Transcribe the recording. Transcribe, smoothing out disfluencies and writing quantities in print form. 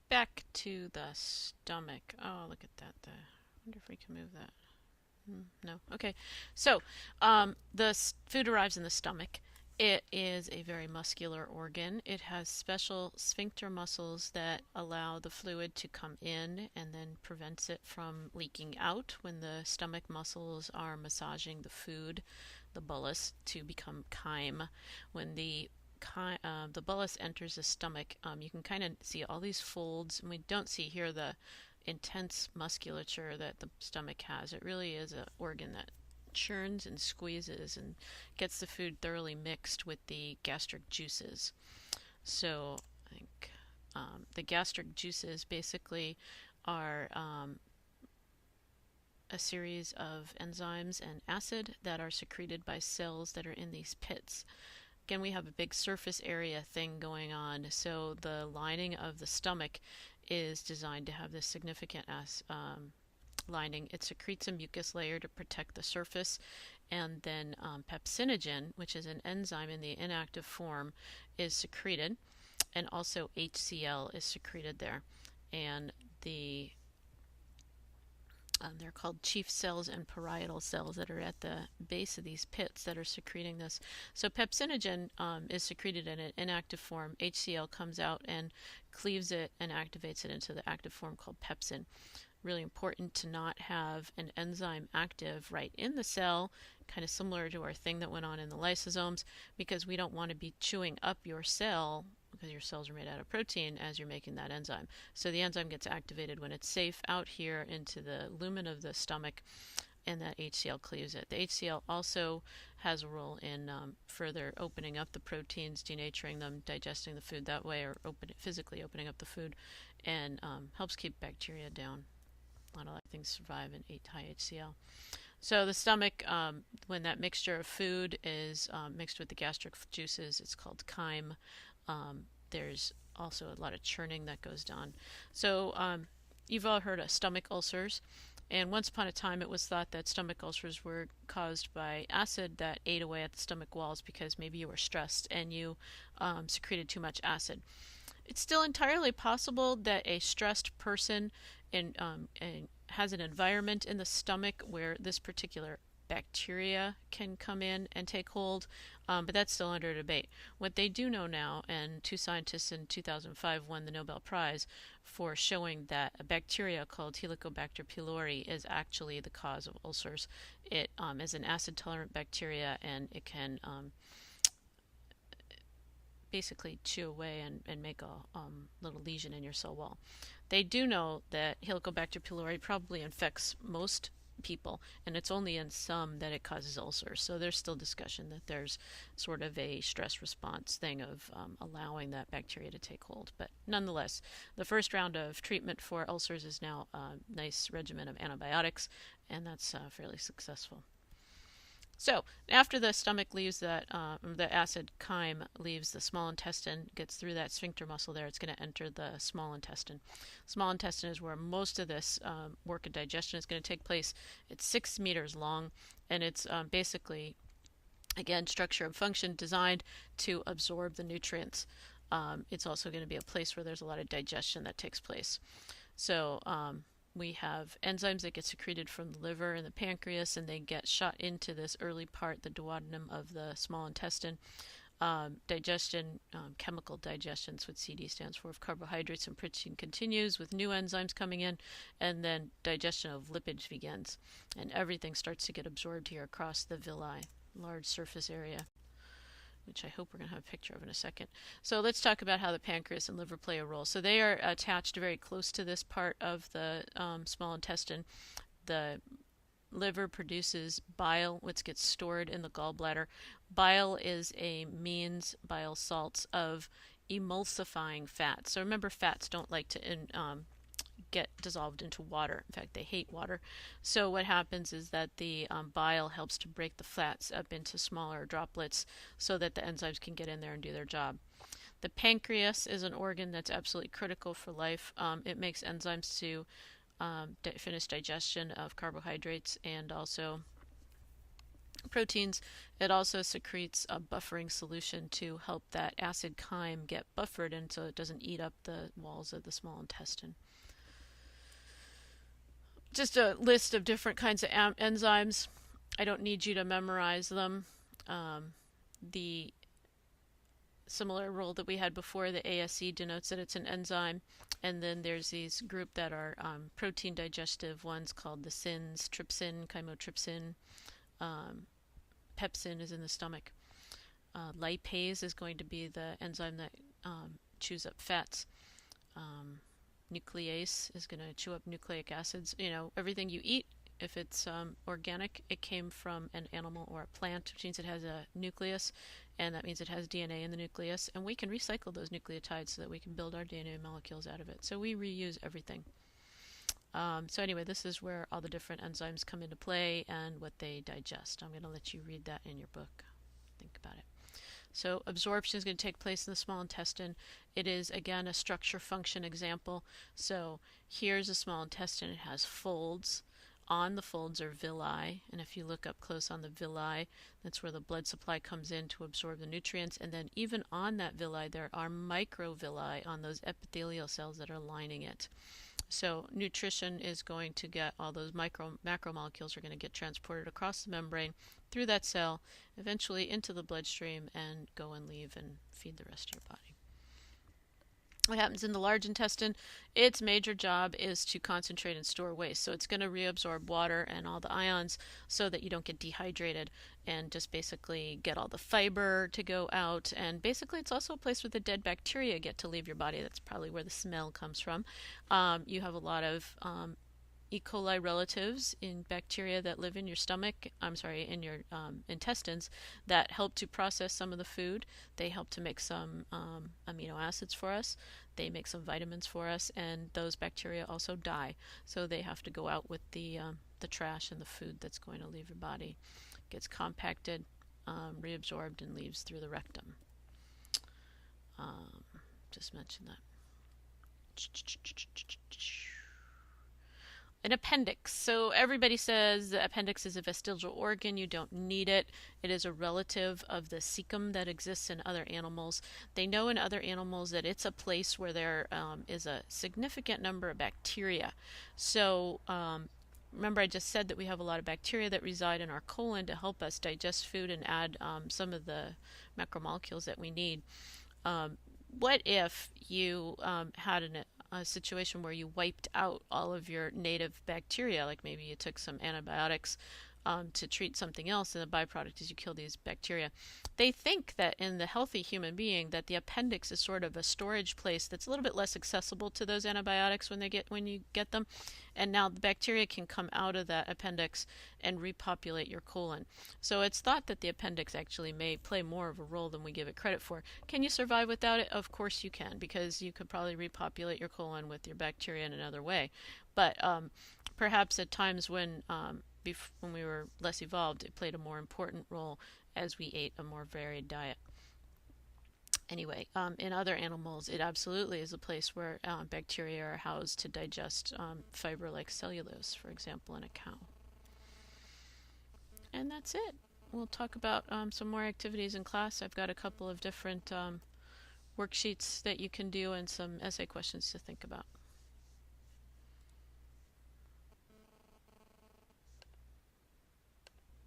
back to the stomach. Oh, look at that. I wonder if we can move that. No. Okay. So, the food arrives in the stomach. It is a very muscular organ. It has special sphincter muscles that allow the fluid to come in and then prevents it from leaking out when the stomach muscles are massaging the food, the bolus, to become chyme. When the bolus enters the stomach, you can kind of see all these folds, and we don't see here the intense musculature that the stomach has. It really is an organ that churns and squeezes and gets the food thoroughly mixed with the gastric juices. So I think the gastric juices basically are a series of enzymes and acid that are secreted by cells that are in these pits. Again, we have a big surface area thing going on, so the lining of the stomach is designed to have this significant lining. It secretes a mucus layer to protect the surface, and then pepsinogen, which is an enzyme in the inactive form, is secreted, and also HCl is secreted there. And they're called chief cells and parietal cells that are at the base of these pits that are secreting this. So pepsinogen is secreted in an inactive form. HCl comes out and cleaves it and activates it into the active form called pepsin. Really important to not have an enzyme active right in the cell, kind of similar to our thing that went on in the lysosomes, because we don't want to be chewing up your cell, because your cells are made out of protein, as you're making that enzyme. So the enzyme gets activated when it's safe out here into the lumen of the stomach, and that HCl cleaves it. The HCl also has a role in further opening up the proteins, denaturing them, digesting the food that way, or physically opening up the food, and helps keep bacteria down. A lot of things survive in high HCl. So the stomach, when that mixture of food is mixed with the gastric juices, it's called chyme. There's also a lot of churning that goes on. So you've all heard of stomach ulcers. And once upon a time, it was thought that stomach ulcers were caused by acid that ate away at the stomach walls because maybe you were stressed and you secreted too much acid. It's still entirely possible that a stressed person has an environment in the stomach where this particular bacteria can come in and take hold, but that's still under debate. What they do know now, and two scientists in 2005 won the Nobel Prize for showing that a bacteria called Helicobacter pylori is actually the cause of ulcers. It is an acid-tolerant bacteria, and it can basically chew away and make a little lesion in your cell wall. They do know that Helicobacter pylori probably infects most people, and it's only in some that it causes ulcers. So there's still discussion that there's sort of a stress response thing of allowing that bacteria to take hold. But nonetheless, the first round of treatment for ulcers is now a nice regimen of antibiotics, and that's fairly successful. So after the stomach leaves the acid chyme leaves the small intestine, gets through that sphincter muscle there, it's going to enter the small intestine. Small intestine is where most of this work of digestion is going to take place. It's 6 meters long, and it's basically, again, structure and function designed to absorb the nutrients. It's also going to be a place where there's a lot of digestion that takes place. So we have enzymes that get secreted from the liver and the pancreas, and they get shot into this early part, the duodenum of the small intestine. Digestion, chemical digestion, that's what CD stands for, of carbohydrates and protein continues with new enzymes coming in, and then digestion of lipids begins. And everything starts to get absorbed here across the villi, large surface area, which I hope we're going to have a picture of in a second. So let's talk about how the pancreas and liver play a role. So they are attached very close to this part of the small intestine. The liver produces bile, which gets stored in the gallbladder. Bile is a means, bile salts, of emulsifying fats. So remember, fats don't like to get dissolved into water. In fact, they hate water. So what happens is that the bile helps to break the fats up into smaller droplets so that the enzymes can get in there and do their job. The pancreas is an organ that's absolutely critical for life. It makes enzymes to finish digestion of carbohydrates and also proteins. It also secretes a buffering solution to help that acid chyme get buffered and so it doesn't eat up the walls of the small intestine. Just a list of different kinds of enzymes. I don't need you to memorize them. The similar rule that we had before, the ASE denotes that it's an enzyme. And then there's these group that are protein digestive ones called the SINs, trypsin, chymotrypsin. Pepsin is in the stomach. Lipase is going to be the enzyme that chews up fats. Nuclease is going to chew up nucleic acids. You know, everything you eat, if it's organic, it came from an animal or a plant, which means it has a nucleus, and that means it has DNA in the nucleus, and we can recycle those nucleotides so that we can build our DNA molecules out of it. So we reuse everything. So anyway, this is where all the different enzymes come into play and what they digest. I'm going to let you read that in your book. Think about it. So absorption is going to take place in the small intestine. It is, again, a structure-function example. So here's a small intestine. It has folds. On the folds are villi, and if you look up close on the villi, that's where the blood supply comes in to absorb the nutrients. And then even on that villi, there are microvilli on those epithelial cells that are lining it. So nutrition is going to get all those macromolecules are going to get transported across the membrane through that cell, eventually into the bloodstream, and go and leave and feed the rest of your body. What happens in the large intestine? Its major job is to concentrate and store waste. So it's going to reabsorb water and all the ions so that you don't get dehydrated and just basically get all the fiber to go out. And basically it's also a place where the dead bacteria get to leave your body. That's probably where the smell comes from. You have a lot of E. coli relatives in bacteria that live in your stomach, in your intestines, that help to process some of the food. They help to make some amino acids for us. They make some vitamins for us, and those bacteria also die. So they have to go out with the trash and the food that's going to leave your body. It gets compacted, reabsorbed, and leaves through the rectum. Just mention that. An appendix. So everybody says the appendix is a vestigial organ. You don't need it. It is a relative of the cecum that exists in other animals. They know in other animals that it's a place where there is a significant number of bacteria. So remember I just said that we have a lot of bacteria that reside in our colon to help us digest food and add some of the macromolecules that we need. What if you had a situation where you wiped out all of your native bacteria, like maybe you took some antibiotics to treat something else, and the byproduct is you kill these bacteria. They think that in the healthy human being that the appendix is sort of a storage place that's a little bit less accessible to those antibiotics when you get them, and now the bacteria can come out of that appendix and repopulate your colon. So it's thought that the appendix actually may play more of a role than we give it credit for. Can you survive without it? Of course you can, because you could probably repopulate your colon with your bacteria in another way. But perhaps at times when we were less evolved, it played a more important role as we ate a more varied diet. Anyway, in other animals, it absolutely is a place where bacteria are housed to digest fiber like cellulose, for example, in a cow. And that's it. We'll talk about some more activities in class. I've got a couple of different worksheets that you can do and some essay questions to think about.